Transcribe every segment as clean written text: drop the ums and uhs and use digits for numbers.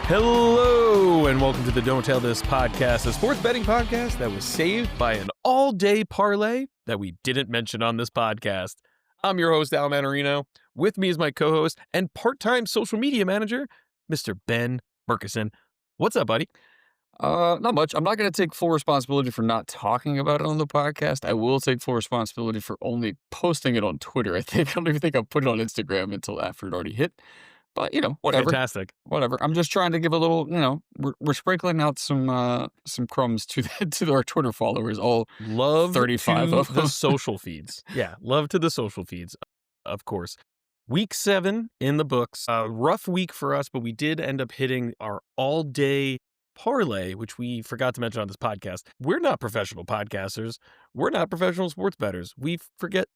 Hello, and welcome to the Don't Tell This podcast, a sports betting podcast that was saved by an all-day parlay that we didn't mention on this podcast. I'm your host, Al Manarino. With me is my co-host and part-time social media manager, Mr. Ben Murkison. What's up, buddy? Not much. I'm not going to take full responsibility for not talking about it on the podcast. I will take full responsibility for only posting it on Twitter. I don't even think I put it on Instagram until after it already hit. But, whatever. Fantastic. Whatever. I'm just trying to give a little, we're sprinkling out some crumbs to our Twitter followers, all Love 35 to of them. the social feeds. Yeah, love to the social feeds, of course. Week 7 in the books. A rough week for us, but we did end up hitting our all-day parlay, which we forgot to mention on this podcast. We're not professional podcasters. We're not professional sports bettors. We forget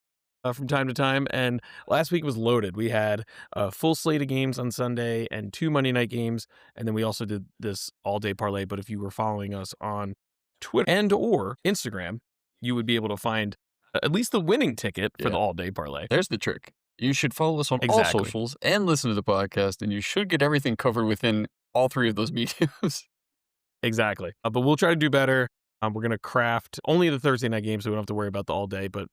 from time to time, and last week was loaded. We had a full slate of games on Sunday and 2 Monday night games, and then we also did this all-day parlay. But if you were following us on Twitter and or Instagram, you would be able to find at least the winning ticket for the all-day parlay. There's the trick. You should follow us on all Exactly. socials and listen to the podcast, and you should get everything covered within all 3 of those mediums. Exactly. But we'll try to do better. We're going to craft only the Thursday night game, so we don't have to worry about the all-day, but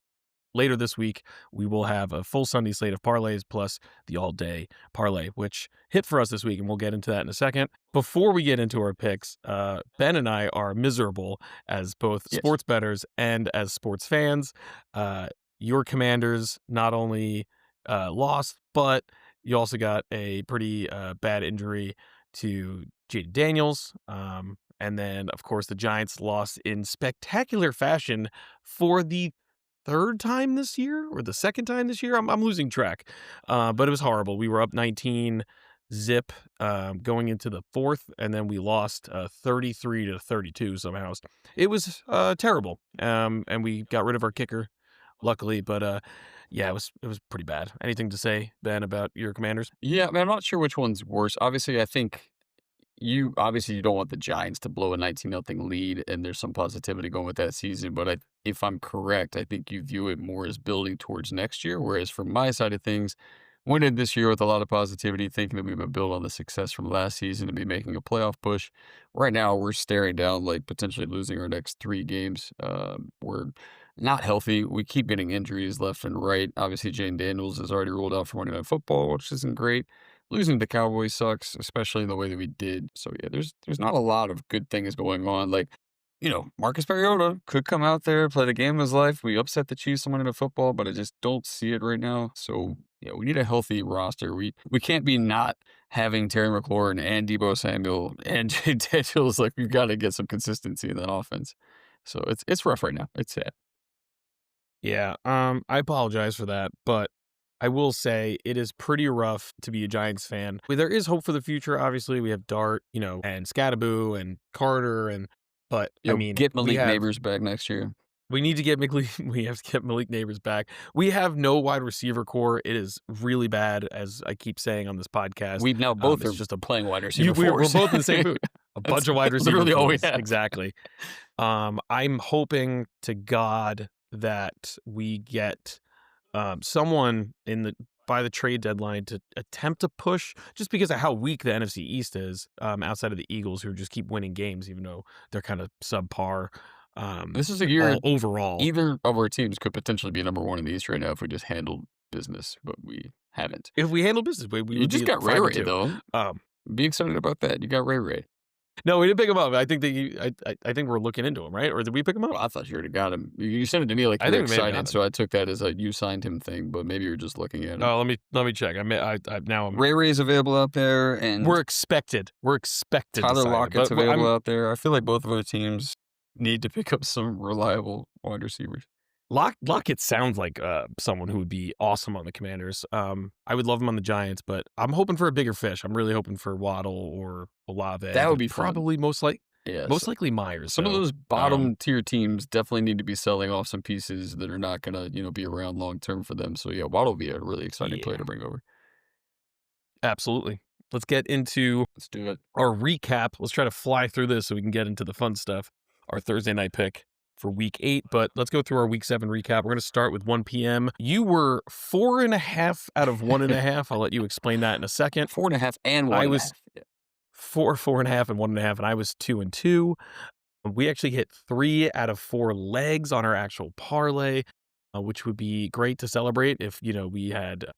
later this week, we will have a full Sunday slate of parlays plus the all-day parlay, which hit for us this week, and we'll get into that in a second. Before we get into our picks, Ben and I are miserable as both sports bettors and as sports fans. Your Commanders not only lost, but you also got a pretty bad injury to Jaden Daniels. And then, of course, the Giants lost in spectacular fashion for the 3rd time this year or the 2nd time this year. I'm losing track, but it was horrible. We were up 19 zip going into the 4th, and then we lost 33-32 somehow. It was terrible, and we got rid of our kicker, luckily. But yeah, it was pretty bad. Anything to say, Ben, about your Commanders? Yeah, man, I'm not sure which one's worse. Obviously, I think you don't want the Giants to blow a 19-0 lead, and there's some positivity going with that season. But if I'm correct, I think you view it more as building towards next year. Whereas from my side of things, went in this year with a lot of positivity, thinking that we would build on the success from last season and be making a playoff push. Right now, we're staring down like potentially losing our next 3 games. We're not healthy. We keep getting injuries left and right. Obviously, Jane Daniels is already ruled out for Monday Night Football, which isn't great. Losing to the Cowboys sucks, especially in the way that we did. So yeah, there's not a lot of good things going on. Like, Marcus Mariota could come out there, play the game of his life. We upset the Chiefs on Monday Night Football, but I just don't see it right now. So yeah, we need a healthy roster. We can't be not having Terry McLaurin and Deebo Samuel and Jay Daniels. Like, we've got to get some consistency in that offense. So it's rough right now. It's sad. Yeah, I apologize for that, but I will say it is pretty rough to be a Giants fan. There is hope for the future. Obviously, we have Dart, and Scadaboo and Carter, but get Malik Neighbors back next year. We need to get we have to get Malik Neighbors back. We have no wide receiver core. It is really bad, as I keep saying on this podcast. We now both are just playing wide receiver. We're both in the same boot. A bunch of wide receivers. Literally all we have. Exactly. I'm hoping to God that we get someone by the trade deadline to attempt to push, just because of how weak the NFC East is, outside of the Eagles, who just keep winning games, even though they're kind of subpar. This is a year overall. Either of our teams could potentially be number 1 in the East right now if we just handled business, but we haven't. If we handle business, we just got Ray Ray though. Be excited about that. You got Ray Ray. No, we didn't pick him up. I think I think we're looking into him, right? Or did we pick him up? Well, I thought you already got him. You sent it to me like you were excited, so I took that as a you signed him thing. But maybe you're just looking at him. Oh, let me check. Now Ray Ray's available out there, and we're expected. Tyler Lockett's available out there. I feel like both of our teams need to pick up some reliable wide receivers. Lockett sounds like someone who would be awesome on the Commanders. I would love him on the Giants, but I'm hoping for a bigger fish. I'm really hoping for Waddle or Olave. That would be probably fun. most likely Myers. Some of those bottom tier teams definitely need to be selling off some pieces that are not gonna be around long term for them. So yeah, Waddle will be a really exciting player to bring over. Absolutely. Let's get into Let's do it. Our recap. Let's try to fly through this so we can get into the fun stuff. Our Thursday night pick for week 8, but let's go through our week 7 recap. We're going to start with 1 p.m. You were 4.5 out of 1.5. I'll let you explain that in a second. 4.5 and 1.5. 4, 4.5, and 1.5, and I was 2 and 2. We actually hit 3 out of 4 legs on our actual parlay, which would be great to celebrate if, we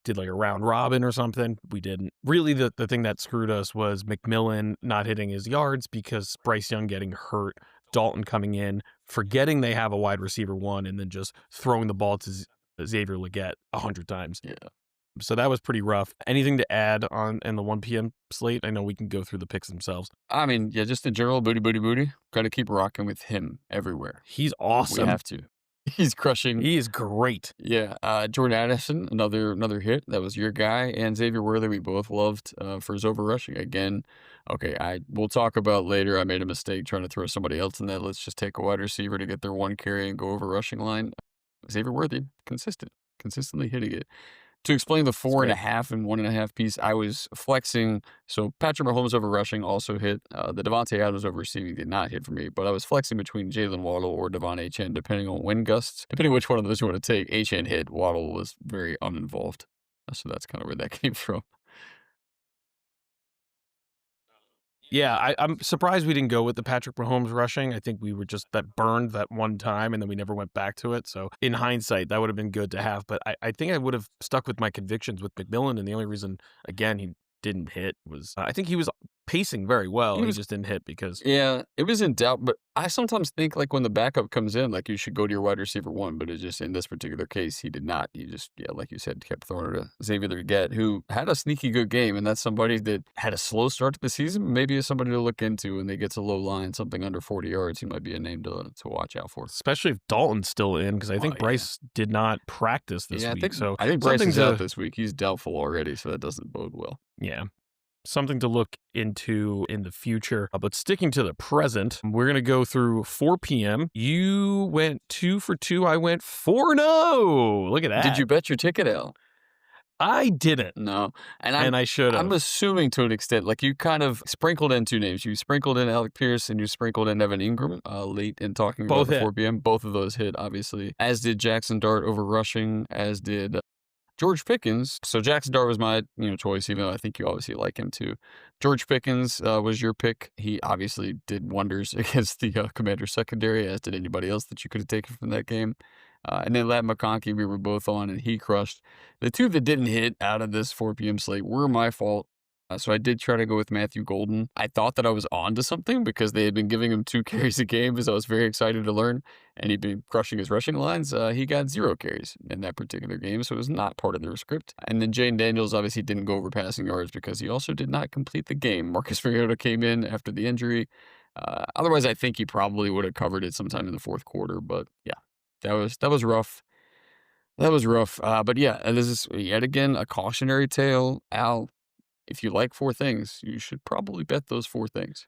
did like a round robin or something. We didn't. Really, the thing that screwed us was McMillan not hitting his yards because Bryce Young getting hurt, Dalton coming in, forgetting they have a wide receiver one, and then just throwing the ball to Xavier Legette 100 times. Yeah. So that was pretty rough. Anything to add on in the 1 p.m. slate? I know we can go through the picks themselves. I mean, yeah, just in general, booty. Got to keep rocking with him everywhere. He's We awesome. have to. He's crushing. He is great. Yeah, Jordan Addison, another hit. That was your guy, and Xavier Worthy, we both loved for his over rushing. Again, okay, we'll talk about later. I made a mistake trying to throw somebody else in that. Let's just take a wide receiver to get their 1 carry and go over rushing line. Xavier Worthy, consistently hitting it. To explain the 4.5 and 1.5 piece, I was flexing. So Patrick Mahomes over rushing also hit. The Devontae Adams over receiving did not hit for me, but I was flexing between Jalen Waddle or Devon Achane, depending on wind gusts. Depending which one of those you want to take. Achane hit. Waddle was very uninvolved. So that's kind of where that came from. Yeah, I'm surprised we didn't go with the Patrick Mahomes rushing. I think we were just that burned that one time, and then we never went back to it. So in hindsight, that would have been good to have. But I think I would have stuck with my convictions with McMillan, and the only reason, again, he didn't hit was I think he was pacing very well. He just didn't hit because Yeah, it was in doubt, but I sometimes think like when the backup comes in, like you should go to your wide receiver one, but it just in this particular case, he did not. He just, yeah, like you said, kept throwing it to Xavier Legette, who had a sneaky good game, and that's somebody that had a slow start to the season. Maybe is somebody to look into when they get to low line, something under 40 yards. He might be a name to watch out for. especially if Dalton's still in, because I think yeah. Bryce did not practice this Yeah, week. So I think Bryce something is to out this week. He's doubtful already, so that doesn't bode well. yeah. Something to look into in the future. But sticking to the present, we're going to go through 4 p.m. You went 2 for 2. I went 4-0. Look at that. Did you bet your ticket out? I didn't. No. And I should have. I'm assuming to an extent, like you kind of sprinkled in 2 names. You sprinkled in Alec Pierce and you sprinkled in Evan Ingram late in talking about Both the hit. 4 p.m. Both of those hit, obviously. As did Jackson Dart over rushing, as did George Pickens. So Jackson Dart was my choice, even though I think you obviously like him too. George Pickens was your pick. He obviously did wonders against the Commanders secondary, as did anybody else that you could have taken from that game. And then Lat McConkey, we were both on, and he crushed. The 2 that didn't hit out of this 4 p.m. slate were my fault. So I did try to go with Matthew Golden. I thought that I was on to something because they had been giving him 2 carries a game, as I was very excited to learn, and he'd been crushing his rushing lines. He got 0 carries in that particular game, so it was not part of their script. And then Jane Daniels obviously didn't go over passing yards because he also did not complete the game. Marcus Mariota came in after the injury. Otherwise, I think he probably would have covered it sometime in the 4th quarter, but yeah. That was rough. That was rough. But yeah, and this is yet again a cautionary tale. Al, if you like 4 things, you should probably bet those 4 things.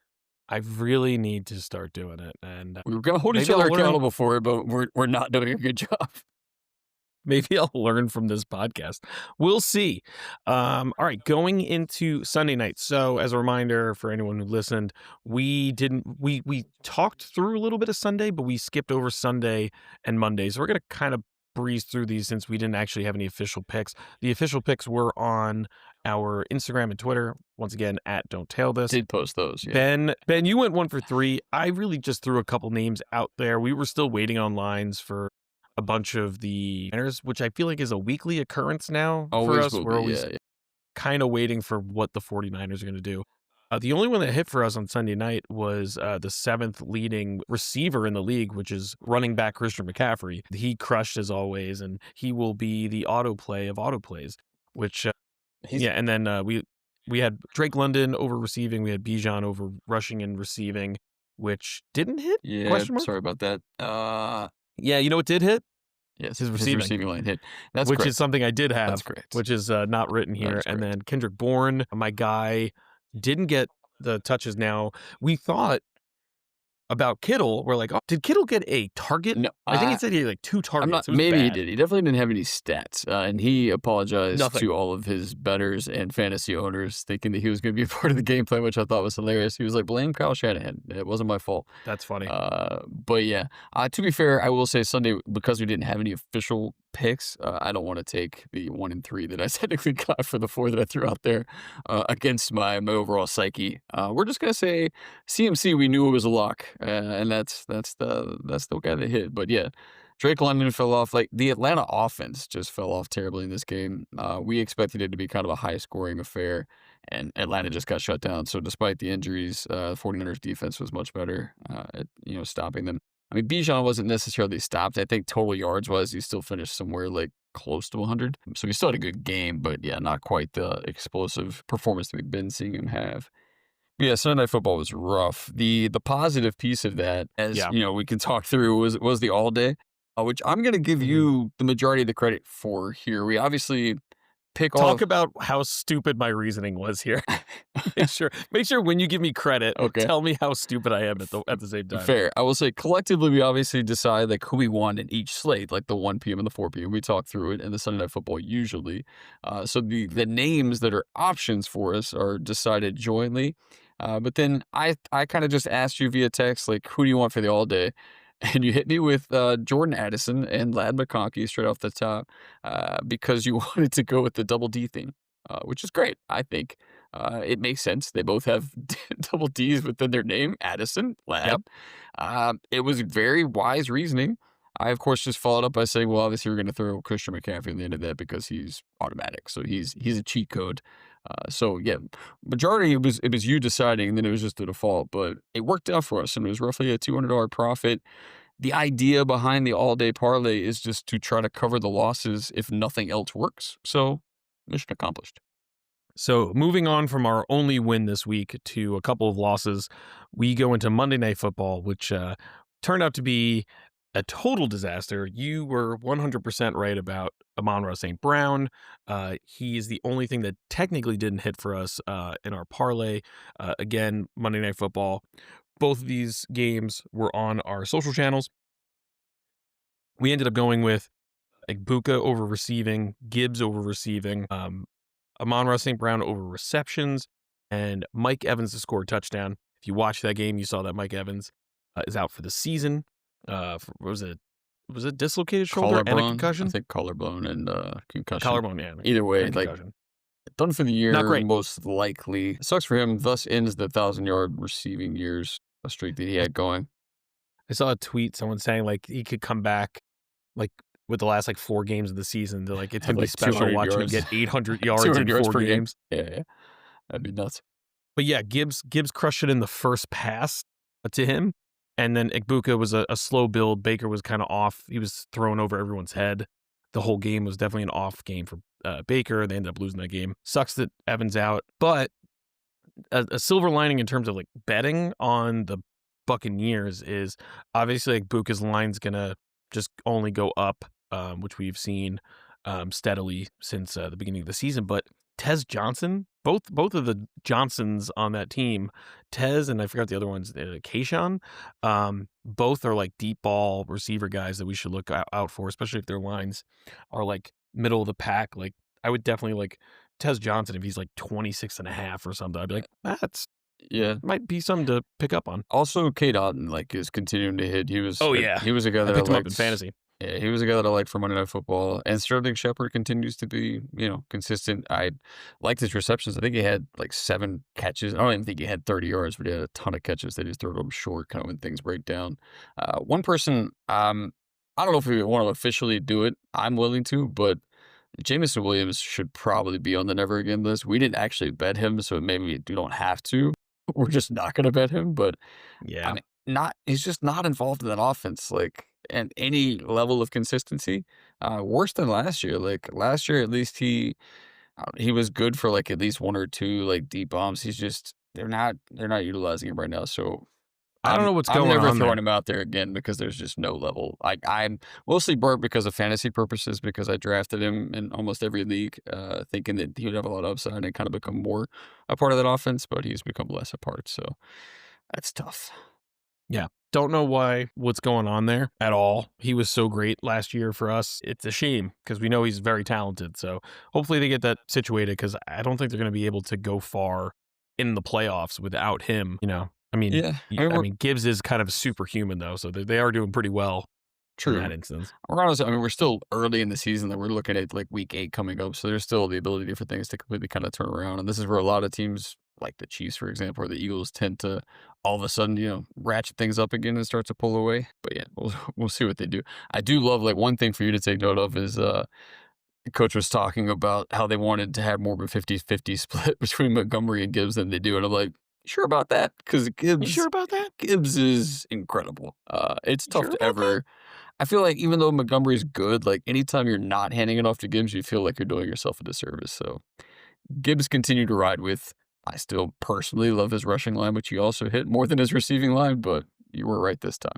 I really need to start doing it. And We were going to hold each maybe other I'll learn- accountable for it, but we're not doing a good job. maybe I'll learn from this podcast. We'll see. All right, going into Sunday night. So as a reminder for anyone who listened, we talked through a little bit of Sunday, but we skipped over Sunday and Monday. So we're going to kind of breeze through these since we didn't actually have any official picks. The official picks were on our Instagram and Twitter. Once again, at Don't Tail This. Did post those, yeah. Ben, you went 1 for 3. I really just threw a couple names out there. We were still waiting on lines for a bunch of the winners, which I feel like is a weekly occurrence now for us. We're always kind of waiting for what the 49ers are going to do. The only one that hit for us on Sunday night was the 7th leading receiver in the league, which is running back Christian McCaffrey. He crushed as always, and he will be the autoplay of autoplays, which, and then we had Drake London over receiving. We had Bijan over rushing and receiving, which didn't hit? Yeah, Sorry about that. Yeah, you know what did hit? Yes, his receiving line hit. That's which correct. is something I did have. That's correct. Which is not written here. And then Kendrick Bourne, my guy, didn't get the touches. Now, we thought about Kittle. We're like, "Oh, did Kittle get a target?" No, I think he said he had, like, 2 I'm not. targets. It was Maybe he bad. did. He definitely didn't have any stats, and he apologized Nothing. to all of his bettors and fantasy owners, thinking that he was going to be a part of the game plan, which I thought was hilarious. He was like, "Blame Kyle Shanahan. It wasn't my fault." That's funny. But yeah, to be fair, I will say Sunday, because we didn't have any official picks, I don't want to take the 1 and 3 that I technically got for the 4 that I threw out there against my overall psyche. We're just gonna say CMC. We knew it was a lock, and that's the guy that hit. But yeah, Drake London fell off. Like, the Atlanta offense just fell off terribly in this game. We expected it to be kind of a high scoring affair, and Atlanta just got shut down. So despite the injuries, 49ers defense was much better at stopping them. I mean, Bijan wasn't necessarily stopped. I think total yards was, he still finished somewhere like close to 100. So he still had a good game, but yeah, not quite the explosive performance that we've been seeing him have. Yeah, Sunday Night Football was rough. The positive piece of that, as Yeah. we can talk through, was the all day, which I'm gonna give Mhm. you the majority of the credit for here. We obviously pick Talk off. about how stupid my reasoning was here. Make sure when you give me credit, Okay. tell me how stupid I am at the same time. Fair. I will say collectively, we obviously decide like who we want in each slate, like the 1 p.m. and the 4 p.m. We talk through it, and the Sunday Night Football usually. So the names that are options for us are decided jointly. But then I kind of just asked you via text, like, who do you want for the all day? And you hit me with Jordan Addison and Lad McConkey straight off the top, because you wanted to go with the double D thing, which is great, I think. It makes sense. They both have double D's within their name, Addison, Yep. Lad. It was very wise reasoning. I, of course, just followed up by saying, well, obviously, we're going to throw Christian McCaffrey in the end of that because he's automatic. So he's a cheat code. So yeah, majority it was you deciding, and then it was just a default. But it worked out for us, and it was roughly a $200 profit. The idea behind the all day parlay is just to try to cover the losses if nothing else works. So mission accomplished. So moving on from our only win this week to a couple of losses, we go into Monday Night Football, which turned out to be a total disaster. You were 100% right about Amon-Ra St. Brown. He is the only thing that technically didn't hit for us in our parlay. Again, Monday Night Football. Both of these games were on our social channels. We ended up going with Igbuka over receiving, Gibbs over receiving, Amon-Ra St. Brown over receptions, and Mike Evans to score a touchdown. If you watched that game, you saw that Mike Evans is out for the season. Was it dislocated shoulder and a Collarbone, I concussion? think collarbone and concussion. Collarbone, yeah, Either way, and like, concussion. done for the Not year, great. most likely. It sucks for him. Thus ends the 1,000-yard receiving years, a streak that he had going. I saw a tweet, someone saying like he could come back like with the last like 4 games of the season. They're like, it's Had gonna be like special 200 watching him yards, get 800 yards 200 in yards four per game. games. Yeah, yeah, that'd be nuts. But yeah, Gibbs crushed it in the first pass to him, and then Igbuka was a slow build. Baker was kind of off. He was thrown over everyone's head. The whole game was definitely an off game for Baker. They ended up losing that game. Sucks that Evans out, but a silver lining in terms of like betting on the Buccaneers is obviously like Igbuka's line's gonna just only go up, which we've seen steadily since the beginning of the season. But Tez Johnson, both of the Johnsons on that team, Tez and I forgot the other one's Kayshawn, both are like deep ball receiver guys that we should look out for, especially if their lines are like middle of the pack. Like I would definitely like Tez Johnson if he's like 26.5 or something. I'd be like, that's Yeah. might be something to pick up on. Also, Kate Otten, like, is continuing to hit. Oh yeah, He was a guy I that I picked him up in liked. fantasy. Yeah, he was a guy that I liked for Monday Night Football. And Sterling Shepard continues to be, consistent. I liked his receptions. I think he had like 7 catches. I don't even think he had 30 yards, but he had a ton of catches. They just throw them short, kind of when things break down. One person, I don't know if we want to officially do it. I'm willing to, but Jameson Williams should probably be on the never again list. We didn't actually bet him, so maybe we don't have to. We're just not going to bet him, but I Yeah, mean, he's just not involved in that offense, like, and any level of consistency. Worse than last year. Like last year, at least he was good for like at least 1 or 2 like deep bombs. They're not utilizing him right now. So I don't I'm know what's I'm going never on throwing there. him out there again because there's just no level. Like, I'm mostly burnt because of fantasy purposes, because I drafted him in almost every league, thinking that he would have a lot of upside and kind of become more a part of that offense, but he's become less a part. So that's tough. Yeah. Don't know what's going on there at all. He was so great last year for us. It's a shame because we know he's very talented. So hopefully they get that situated because I don't think they're going to be able to go far in the playoffs without him. I mean, Yeah, I mean, Gibbs is kind of superhuman though, so they are doing pretty well in that true. instance. We're honestly, I mean, we're still early in the season that we're looking at like week 8 coming up. So there's still the ability for things to completely kind of turn around. And this is where a lot of teams like the Chiefs, for example, or the Eagles tend to all of a sudden, ratchet things up again and start to pull away. But yeah, we'll see what they do. I do love like one thing for you to take note of is the coach was talking about how they wanted to have more of a 50-50 split between Montgomery and Gibbs than they do. And I'm like, "You sure about that?" Because You sure about that? Gibbs is incredible. It's You tough sure to about that? ever. I feel like even though Montgomery's good, like anytime you're not handing it off to Gibbs, you feel like you're doing yourself a disservice. So Gibbs continue to ride with. I still personally love his rushing line, which he also hit more than his receiving line, but you were right this time.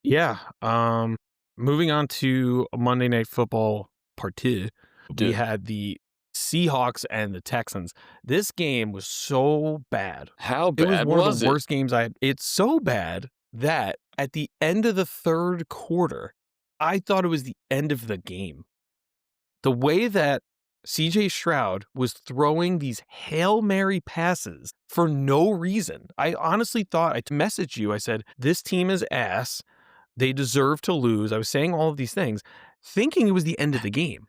Yeah. Moving on to Monday Night Football part 2, we Dude, had the Seahawks and the Texans. This game was so bad. how It was bad one of was the it? worst games I had. It's so bad that at the end of the third quarter, I thought it was the end of the game. The way that CJ Stroud was throwing these Hail Mary passes for no reason. I honestly thought, I messaged you, I said, this team is ass. They deserve to lose. I was saying all of these things, thinking it was the end of the game.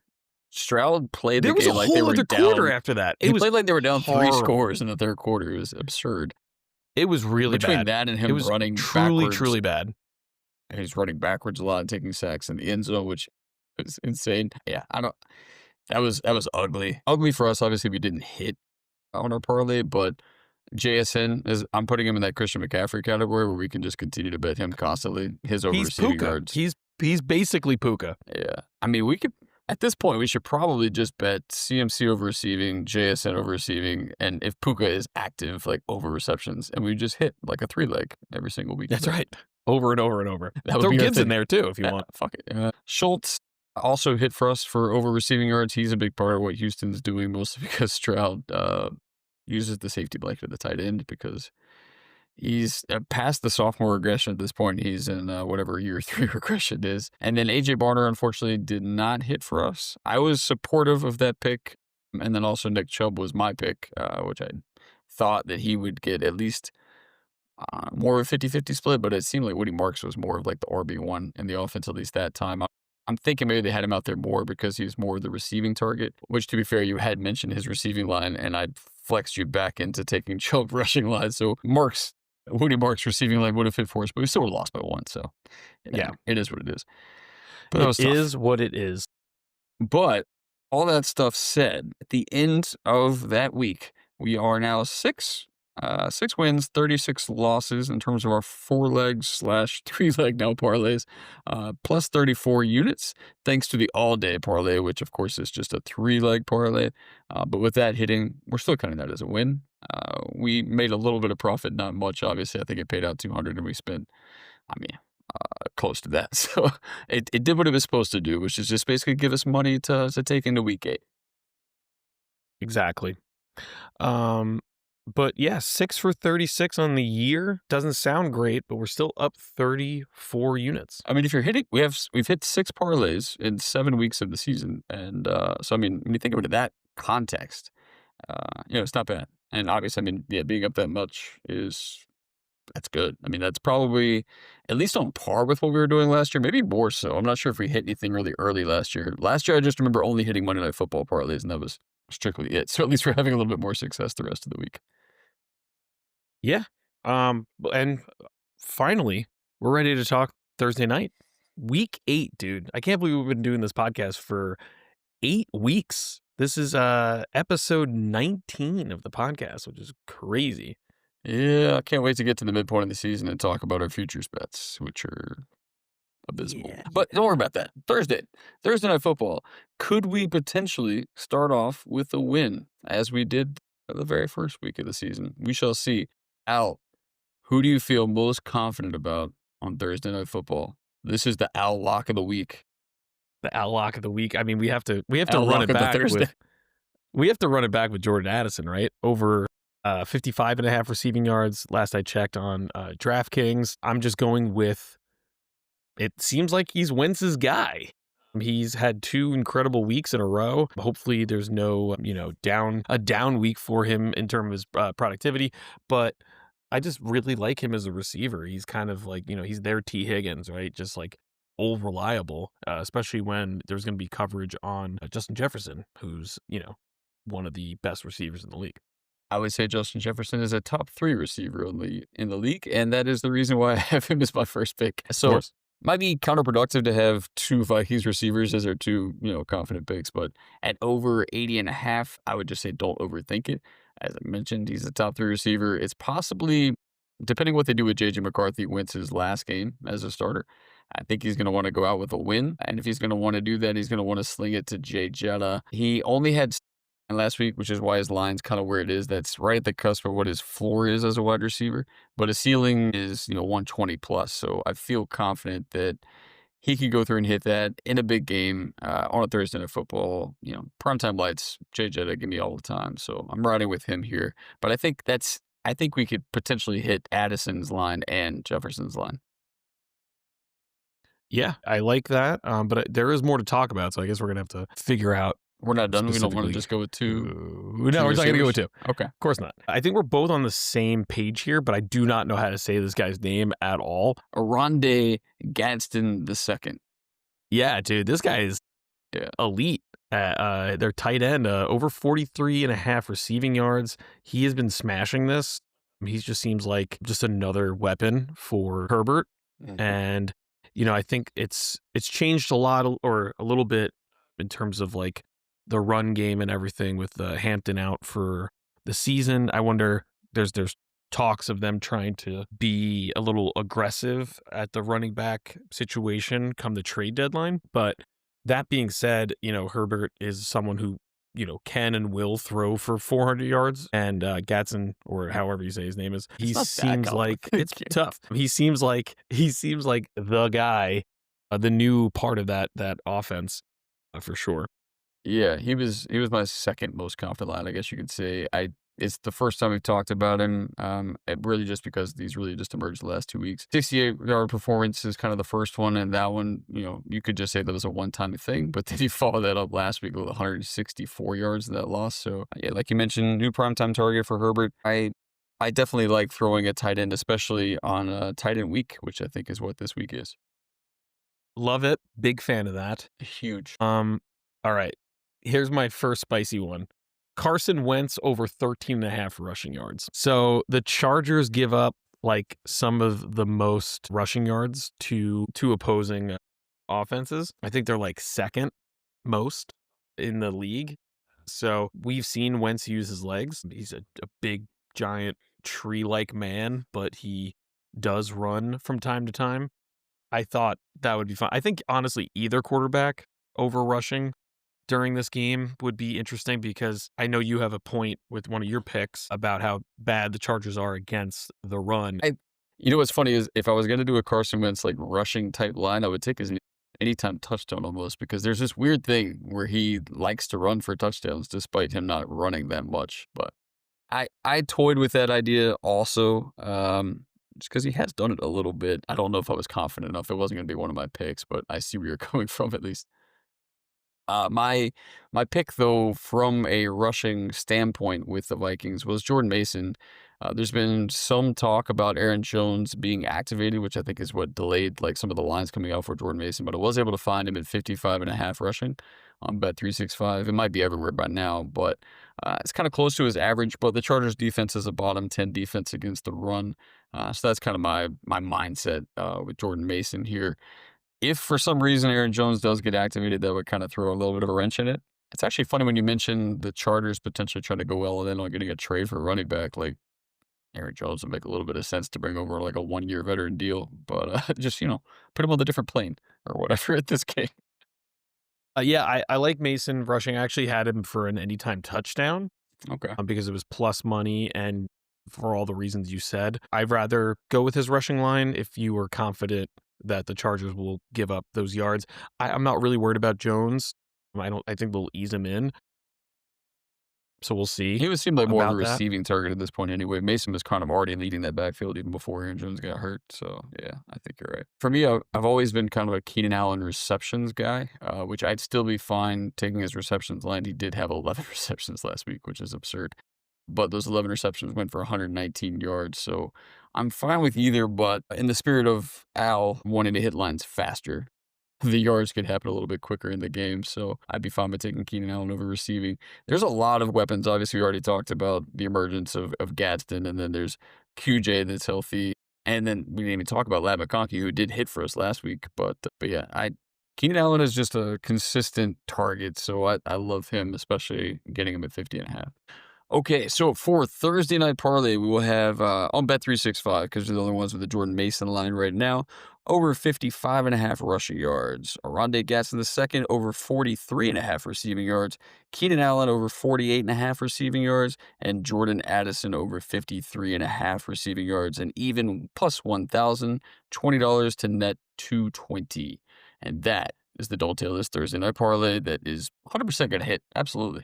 Stroud played the There was a game like they whole were other quarter down. after that. It He was played like they were down 3 horrible. scores in the third quarter. It was absurd. It was really Between bad. that and It him was running truly, backwards, truly bad. he's running backwards a lot and taking sacks in the end zone, which is insane. Yeah, I don't. That was ugly. Ugly for us. Obviously, we didn't hit on our parlay, but JSN is. I'm putting him in that Christian McCaffrey category where we can just continue to bet him constantly. His over He's receiving Puka. yards. He's basically Puka. Yeah, I mean, we could. At this point, we should probably just bet CMC over receiving, JSN over receiving, and if Puka is active, like over receptions, and we just hit like a 3-leg every single week. That's right. Over and over and over. That would Throw be our Gibbs in thing. there too if you Yeah, want. fuck it. Schultz also hit for us for over receiving yards. He's a big part of what Houston's doing, mostly because Stroud uses the safety blanket at the tight end because he's past the sophomore regression at this point. He's in whatever year 3 regression is. And then AJ Barner, unfortunately, did not hit for us. I was supportive of that pick. And then also Nick Chubb was my pick, which I thought that he would get at least more of a 50-50 split, but it seemed like Woody Marks was more of like the RB1 in the offense, at least that time. I'm thinking maybe they had him out there more because he's more of the receiving target, which to be fair, you had mentioned his receiving line and I'd flexed you back into taking Chubb rushing line. So Woody Marks receiving line would have hit for us, but we still would have lost by 1. So Yeah. it is what it is. But that It was tough. is what it is. But all that stuff said, at the end of that week, we are now 6 wins, 36 losses in terms of our 4-leg/3-leg now parlays, plus 34 units, thanks to the all-day parlay, which of course is just a 3-leg parlay. But with that hitting, we're still counting that as a win. We made a little bit of profit, not much, obviously. I think it paid out 200 and we spent, I mean, close to that. So it did what it was supposed to do, which is just basically give us money to take into week 8. Exactly. But yeah, 6 for 36 on the year doesn't sound great, but we're still up 34 units. I mean, if you're hitting, we've hit 6 parlays in 7 weeks of the season, and so I mean, when you think about it in that context, it's not bad. And obviously, I mean, yeah, being up that much that's good. I mean, that's probably at least on par with what we were doing last year, maybe more so. I'm not sure if we hit anything really early last year. Last year, I just remember only hitting Monday Night Football parlays, and that was strictly it. So at least we're having a little bit more success the rest of the week. Yeah. And finally, we're ready to talk Thursday night. Week 8, dude. I can't believe we've been doing this podcast for 8 weeks. This is episode 19 of the podcast, which is crazy. Yeah, I can't wait to get to the midpoint of the season and talk about our futures bets, which are abysmal. Yeah. But don't worry about that. Thursday Night Football. Could we potentially start off with a win as we did the very first week of the season? We shall see. Al, who do you feel most confident about on Thursday Night Football? This is the Al lock of the week. The Al lock of the week. I mean, we have to Al run lock it of the back Thursday. with Jordan Addison, right? Over 55 and a half receiving yards last I checked on DraftKings. I'm just going with, it seems like he's Wentz's guy. He's had 2 incredible weeks in a row. Hopefully there's no, down week for him in terms of his productivity, but I just really like him as a receiver. He's kind of like, he's their T. Higgins, right? Just like old reliable, especially when there's going to be coverage on Justin Jefferson, who's, one of the best receivers in the league. I would say Justin Jefferson is a top 3 receiver in the league, and that is the reason why I have him as my first pick. Of So, course. might be counterproductive to have 2 Vikings receivers as our 2, confident picks, but at over 80.5, I would just say don't overthink it. As I mentioned, he's a top 3 receiver. It's possibly, depending what they do with JJ McCarthy, Wentz's last game as a starter. I think he's going to want to go out with a win, and if he's going to want to do that, he's going to want to sling it to Jay Jetta. He only had last week, which is why his line's kind of where it is. That's right at the cusp of what his floor is as a wide receiver, but his ceiling is 120 plus. So I feel confident that he could go through and hit that in a big game on a Thursday Night Football. Primetime lights. Jay Jetta give me all the time, so I'm riding with him here. But I think we could potentially hit Addison's line and Jefferson's line. Yeah, I like that. But there is more to talk about, so I guess we're gonna have to figure out We're not done. We don't want to specifically just go with two No, we're not gonna go with receivers. 2. Okay. Of course not. I think we're both on the same page here, but I do not know how to say this guy's name at all. Aronde Gadsden the second. Yeah, dude, this guy is Yeah. elite at their tight end, over 43 and a half receiving yards. He has been smashing this. He just seems like just another weapon for Herbert. Mhm. And, I think it's changed a lot or a little bit in terms of like the run game and everything with Hampton out for the season. I wonder, there's talks of them trying to be a little aggressive at the running back situation come the trade deadline. But that being said, Herbert is someone who, can and will throw for 400 yards. And Gatson, or however you say his name is, he It's not that seems like it's complicated. tough. He seems like the guy, the new part of that offense, for sure. Yeah, he was my second most confident line, I guess you could say. It's the first time we've talked about him, really just because these really just emerged the last 2 weeks. 68-yard performance is kind of the first one, and that one, you could just say that was a one-time thing, but then you follow that up last week with 164 yards in that loss. So, yeah, like you mentioned, new primetime target for Herbert. I definitely like throwing a tight end, especially on a tight end week, which I think is what this week is. Love it. Big fan of that. Huge. All right. Here's my first spicy one. Carson Wentz over 13 and a half rushing yards. So the Chargers give up like some of the most rushing yards to opposing offenses. I think they're like second most in the league. So we've seen Wentz use his legs. He's a big, giant, tree-like man, but he does run from time to time. I thought that would be fun. I think honestly, either quarterback over rushing during this game would be interesting because I know you have a point with one of your picks about how bad the Chargers are against the run. I You know what's funny is if I was gonna do a Carson Wentz, like, rushing type line, I would take his anytime touchdown almost because there's this weird thing where he likes to run for touchdowns despite him not running that much, but I toyed with that idea also, just because he has done it a little bit. I don't know if I was confident enough. It wasn't gonna be one of my picks, but I see where you're coming from at least. My pick though, from a rushing standpoint with the Vikings was Jordan Mason. There's been some talk about Aaron Jones being activated, which I think is what delayed like some of the lines coming out for Jordan Mason, but I was able to find him at 55 and a half rushing on bet 365. It might be everywhere by now, but it's kind of close to his average, but the Chargers defense is a bottom 10 defense against the run. So that's kind of my mindset with Jordan Mason here. If for some reason Aaron Jones does get activated, that would kind of throw a little bit of a wrench in it. It's actually funny when you mention the Chargers potentially trying to go all in on getting a trade for a running back. Like Aaron Jones would make a little bit of sense to bring over like a 1 year veteran deal, but just put him on the different plane or whatever at this game. Yeah, I like Mason rushing. I actually had him for an anytime touchdown Okay. because it was plus money and for all the reasons you said. I'd rather go with his rushing line if you were confident that the Chargers will give up those yards. I'm not really worried about Jones. I think they'll ease him in. So we'll see He would seem like more of a about that. receiving target at this point anyway. Mason was kind of already leading that backfield even before Aaron Jones got hurt. So, yeah, I think you're right. For me, I've always been kind of a Keenan Allen receptions guy, which I'd still be fine taking his receptions line. He did have 11 receptions last week, which is absurd. But those 11 receptions went for 119 yards. So I'm fine with either, but in the spirit of Al wanting to hit lines faster, the yards could happen a little bit quicker in the game. So I'd be fine with taking Keenan Allen over receiving. There's a lot of weapons. Obviously, we already talked about the emergence of Gadsden, and then there's QJ that's healthy. And then we didn't even talk about Lab McConkey, who did hit for us last week. But yeah, Keenan Allen is just a consistent target. So I love him, especially getting him at 50.5. Okay, so for Thursday night parlay, we will have on Bet365, because they're the only ones with the Jordan Mason line right now, over 55.5 rushing yards. Arondé Gatson II over 43.5 receiving yards. Keenan Allen over 48.5 receiving yards. And Jordan Addison over 53.5 receiving yards. And even plus 1,000, $20 to net 220. And that is the Don't Tell This Thursday night parlay that is 100% going to hit. Absolutely.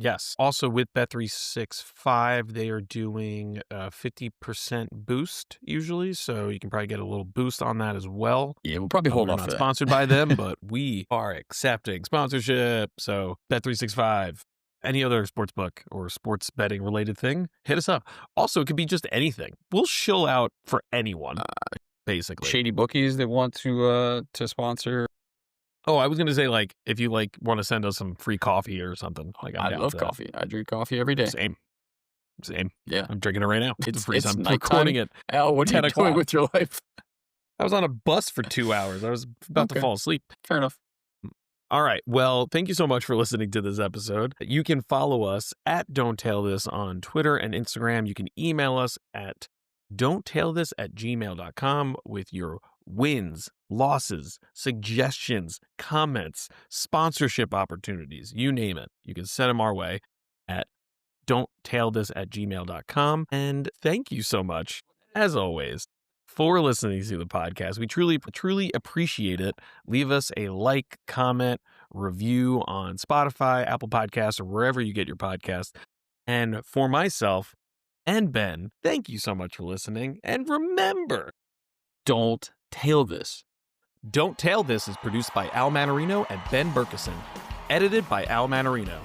Yes. Also with Bet365, they are doing a 50% boost usually. So you can probably get a little boost on that as well. Yeah, we'll probably hold We're off not for that. sponsored by them, but we are accepting sponsorship. So Bet365, any other sports book or sports betting related thing, hit us up. Also, it could be just anything. We'll shill out for anyone, basically. Shady bookies that want to sponsor. Oh, I was going to say, like, if you want to send us some free coffee or something. Like, I love coffee. I drink coffee every day. Same. Yeah. I'm drinking it right now. It's I'm recording it. Al, what are you doing with your life? I was on a bus for 2 hours. I was about to fall asleep. Fair enough. All right. Well, thank you so much for listening to this episode. You can follow us at Don't Tell This on Twitter and Instagram. You can email us at don'ttellthis@gmail.com with your wins, losses, suggestions, comments, sponsorship opportunities, you name it. You can send them our way at don'ttellthis@gmail.com. And thank you so much, as always, for listening to the podcast. We truly appreciate it. Leave us a like, comment, review on Spotify, Apple Podcasts, or wherever you get your podcast. And for myself and Ben, thank you so much for listening. And remember, Don't tail this. Don't Tell This is produced by Al Manarino and Ben Berkeson. Edited by Al Manarino.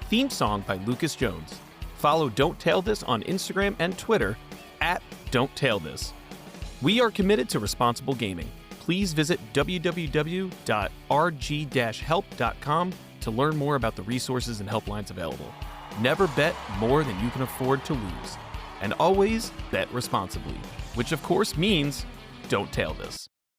Theme song by Lucas Jones. Follow Don't Tell This on Instagram and Twitter at Don't Tell This. We are committed to responsible gaming. Please visit www.rg-help.com to learn more about the resources and helplines available. Never bet more than you can afford to lose. And always bet responsibly, which of course means don't tail this.